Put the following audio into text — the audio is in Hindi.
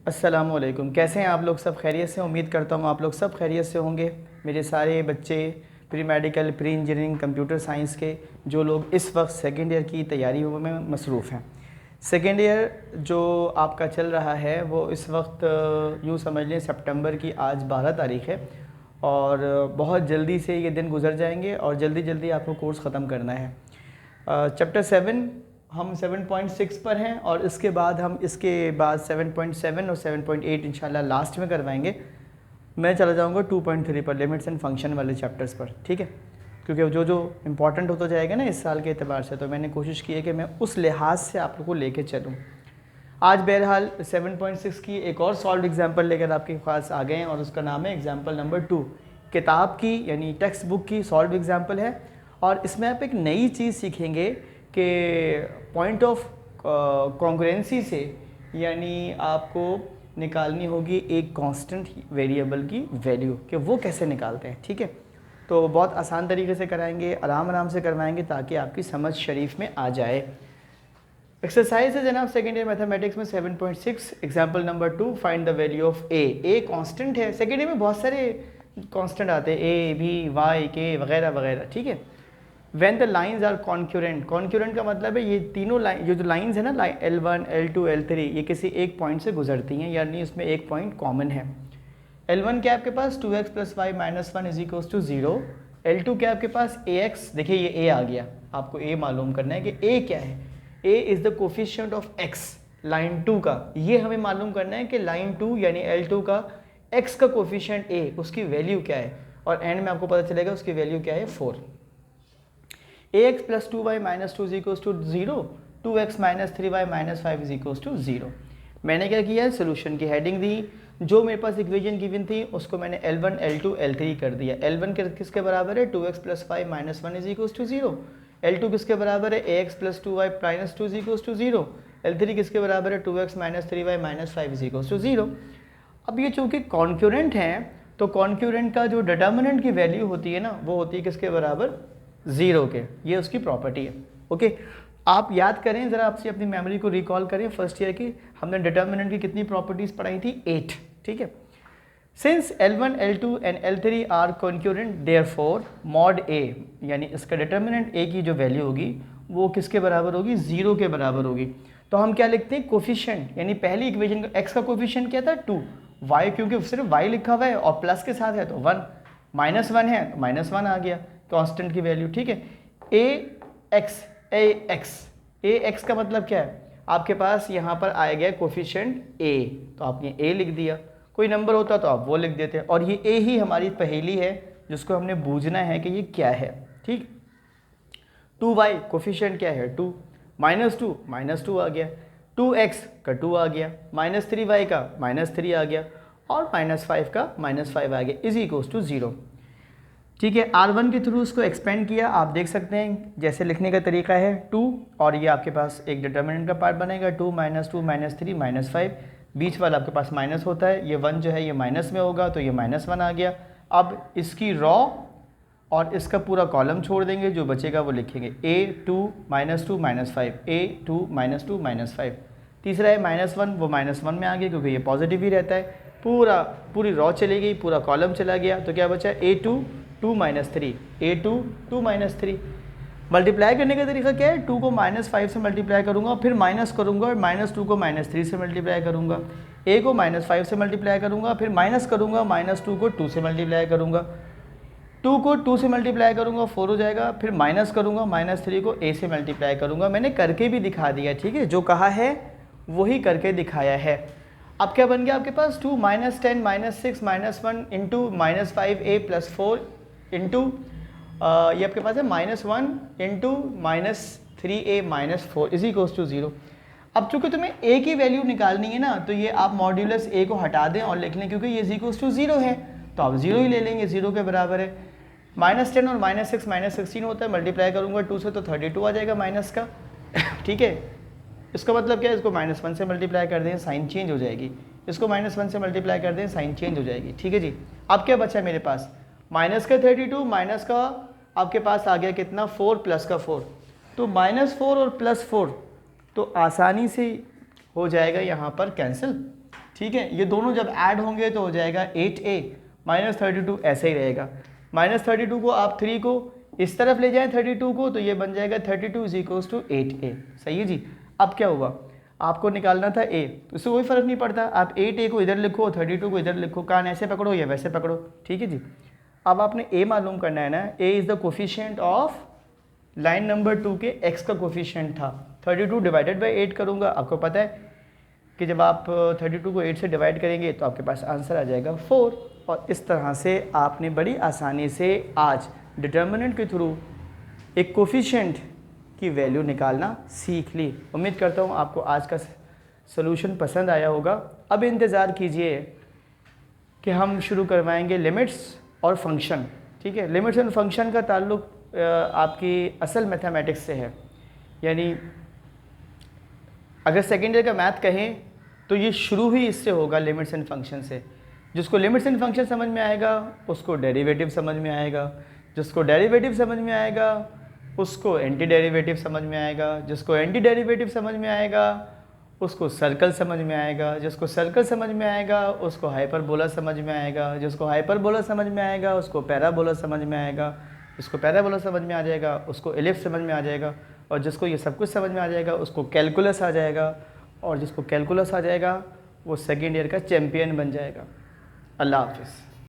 अस्सलामुअलैकुम। कैसे हैं आप लोग? सब खैरियत से? उम्मीद करता हूँ आप लोग सब खैरियत से होंगे। मेरे सारे बच्चे pre medical, pre engineering, computer science के जो लोग इस वक्त सेकेंड ईयर की तैयारियों में मसरूफ़ हैं। सेकेंड ईयर जो आपका चल रहा है वो इस वक्त यूँ समझ लें सितंबर की आज 12 तारीख़ है और बहुत जल्दी से ये दिन गुजर जाएंगे और जल्दी जल्दी आपको कोर्स ख़त्म करना है। चैप्टर 7 हम 7.6 पर हैं और इसके बाद हम इसके बाद 7.7 और 7.8 इंशाल्लाह लास्ट में करवाएंगे। मैं चला जाऊंगा 2.3 पर, लिमिट्स एंड फंक्शन वाले चैप्टर्स पर, ठीक है, क्योंकि जो जो इम्पॉर्टेंट होता जाएगा ना इस साल के एतबार से, तो मैंने कोशिश की है कि मैं उस लिहाज से आप लोग को लेके चलूँ। आज बहरहाल 7.6 की एक और सॉल्व एग्जाम्पल लेकर आपके पास आ गए हैं और उसका नाम है एग्जाम्पल नंबर 2। किताब की यानी टेक्स्ट बुक की सॉल्व एग्जाम्पल है और इसमें आप एक नई चीज़ सीखेंगे कि पॉइंट ऑफ कॉन्ग्रुएंसी से यानी आपको निकालनी होगी एक कांस्टेंट वेरिएबल की वैल्यू कि वो कैसे निकालते हैं, ठीक है। तो बहुत आसान तरीके से कराएंगे, आराम आराम से करवाएंगे ताकि आपकी समझ शरीफ में आ जाए। एक्सरसाइज है जनाब सेकेंड ईयर मैथमेटिक्स में 7.6 example number 2, find the value of a constant है। सेकेंड ईयर में बहुत सारे कांस्टेंट आते हैं, ए, बी, वाई, के वगैरह वगैरह, ठीक है। When the lines are concurrent, concurrent का मतलब है ये तीनों लाइन, जो लाइंस है ना, L1, L2, L3, ये किसी एक पॉइंट से गुजरती हैं, यानी इसमें एक पॉइंट कॉमन है। L1 क्या आपके पास 2x + y - 1 = 0। L2 क्या आपके पास ax, देखिए ये a आ गया, आपको a मालूम करना है कि a क्या है। a is the coefficient of x, line 2 का, ये हमें मालूम करना है कि लाइन 2 यानी L2 का x का कोफिशिएंट a, उसकी वैल्यू क्या है, और एंड में आपको पता चलेगा उसकी वैल्यू क्या है, 4। ax + 2y - 2 = 0, 2x - 3y - 5 = 0। मैंने क्या किया, सोल्यूशन की हेडिंग दी, जो मेरे पास इक्वेशन गिवन थी उसको मैंने L1, L2, L3 कर दिया। L1 किसके बराबर है, 2x + y - 1 = 0। L2 किसके बराबर है, ax + 2y - 2 = 0। L3 किसके बराबर है, 2x - 3y - 5 = 0। अब ये चूँकि कॉन्क्यूरेंट हैं तो कॉन्क्यूरेंट का जो डिटर्मिनेंट की वैल्यू होती है ना, वो होती है किसके बराबर, 0 के। ये उसकी प्रॉपर्टी है, ओके। आप याद करें ज़रा, आपसे अपनी मेमोरी को रिकॉल करें, फर्स्ट ईयर की हमने डिटर्मिनेंट की कितनी प्रॉपर्टीज़ पढ़ाई थी, 8, ठीक है। Since L1, L2 and L3 are concurrent, therefore mod A, यानी इसका डिटर्मिनेंट A की जो वैल्यू होगी वो किसके बराबर होगी, 0 के बराबर होगी। तो हम क्या लिखते हैं, कोफिशिएंट, यानी पहली इक्वेशन का x का कोफिशिएंट क्या था, 2, y क्योंकि सिर्फ y लिखा हुआ है और प्लस के साथ है तो 1, -1 है तो -1 आ गया कांस्टेंट की वैल्यू, ठीक है। ax का मतलब क्या है, आपके पास यहाँ पर आ गया कोफिशिएंट a, तो आपने a लिख दिया, कोई नंबर होता तो आप वो लिख देते, और ये a ही हमारी पहेली है जिसको हमने बूझना है कि ये क्या है, ठीक। 2y कोफिशिएंट क्या है, 2, -2 आ गया, 2x का 2 आ गया, -3y का -3 आ गया, और -5 का -5 आ गया, = 0, ठीक है। R1 के थ्रू उसको एक्सपेंड किया, आप देख सकते हैं जैसे लिखने का तरीका है 2, और ये आपके पास एक डिटर्मिनेंट का पार्ट बनेगा 2 - 2 - 3 - 5, बीच वाला आपके पास माइनस होता है, ये 1 जो है ये माइनस में होगा तो ये -1 आ गया। अब इसकी रॉ और इसका पूरा कॉलम छोड़ देंगे, जो बचेगा वो लिखेंगे a2 - 2 - 5, a2 - 2 - 5, तीसरा है -1, वो -1 में आ गया क्योंकि ये पॉजिटिव ही रहता है, पूरी रॉ चली गई, पूरा कॉलम चला गया, तो क्या बचा, a2 2 - 3, a2 2 - 3। मल्टीप्लाई करने का तरीका क्या है, 2 को -5 से मल्टीप्लाई करूंगा, फिर माइनस करूंगा, और -2 को -3 से मल्टीप्लाई करूंगा, a को -5 से मल्टीप्लाई करूंगा, फिर माइनस करूंगा, -2 को 2 से मल्टीप्लाई करूंगा, 2 को 2 से मल्टीप्लाई करूंगा 4 हो जाएगा, फिर माइनस करूंगा, -3 को a से मल्टीप्लाई करूंगा। मैंने करके भी दिखा दिया, ठीक है, जो कहा है वही करके दिखाया है। अब क्या बन गया आपके पास, 2 - 10 - 6 - 1 इंटू -5a + 4 इंटू ये आपके पास है -1 इंटू -3a - 4 = 0। अब चूंकि तुम्हें a की वैल्यू निकालनी है ना, तो ये आप मॉड्यूलस a को हटा दें और लिख लें, क्योंकि ये = 0 है तो आप 0 ही ले लेंगे, 0 के बराबर है। -10 और -6 -16 होता है, मल्टीप्लाई करूंगा 2 से तो 32 आ जाएगा माइनस का, ठीक है। इसका मतलब क्या है, इसको -1 से मल्टीप्लाई कर दें, साइन चेंज हो जाएगी, इसको -1 से मल्टीप्लाई कर दें, साइन चेंज हो जाएगी, ठीक है जी। अब क्या बचा मेरे पास, माइनस का 32 माइनस का आपके पास आ गया कितना, 4 प्लस का 4, तो -4 और +4 तो आसानी से हो जाएगा यहाँ पर कैंसिल, ठीक है, ये दोनों जब ऐड होंगे तो हो जाएगा 8a माइनस 32, ऐसे ही रहेगा। माइनस 32 को आप 3 को इस तरफ ले जाएं 32 को, तो ये बन जाएगा 32 इज इक्वल्स टू 8a। सही है जी। अब क्या हुआ, आपको निकालना था a, तो इससे कोई फ़र्क नहीं पड़ता, आप 8a को इधर लिखो 32 को इधर लिखो, कान ऐसे पकड़ो या वैसे पकड़ो। ठीक है जी। अब आपने a मालूम करना है ना, a is the coefficient of line number 2 के x का कोफिशिएंट था। 32 डिवाइडेड बाई 8 करूँगा, आपको पता है कि जब आप 32 को 8 से डिवाइड करेंगे तो आपके पास आंसर आ जाएगा 4। और इस तरह से आपने बड़ी आसानी से आज डिटर्मिनेंट के थ्रू एक कोफिशिएंट की वैल्यू निकालना सीख ली। उम्मीद करता हूँ आपको आज का सॉल्यूशन पसंद आया होगा। अब इंतज़ार कीजिए कि हम शुरू करवाएंगे लिमिट्स और फंक्शन। ठीक है, लिमिट्स एंड फंक्शन का ताल्लुक़ आपकी असल मैथमेटिक्स से है, यानी अगर सेकेंड ईयर का मैथ कहें तो ये शुरू ही इससे होगा, लिमिट्स एंड फंक्शन से। जिसको लिमिट्स एंड फंक्शन समझ में आएगा उसको डेरिवेटिव समझ में आएगा, जिसको डेरिवेटिव समझ में आएगा उसको एंटी डेरिवेटिव समझ में आएगा, जिसको एंटी डेरिवेटिव समझ में आएगा उसको सर्कल समझ में आएगा, जिसको सर्कल समझ में आएगा उसको हाइपरबोला समझ में आएगा, जिसको हाइपरबोला समझ में आएगा उसको पैराबोला समझ में आएगा, जिसको पैराबोला समझ में आ जाएगा उसको एलिप्स समझ में आ जाएगा, और जिसको ये सब कुछ समझ में आ जाएगा उसको कैलकुलस आ जाएगा, और जिसको कैलकुलस आ जाएगा वो सेकेंड ईयर का चैम्पियन बन जाएगा। अल्लाह हाफ़िज़।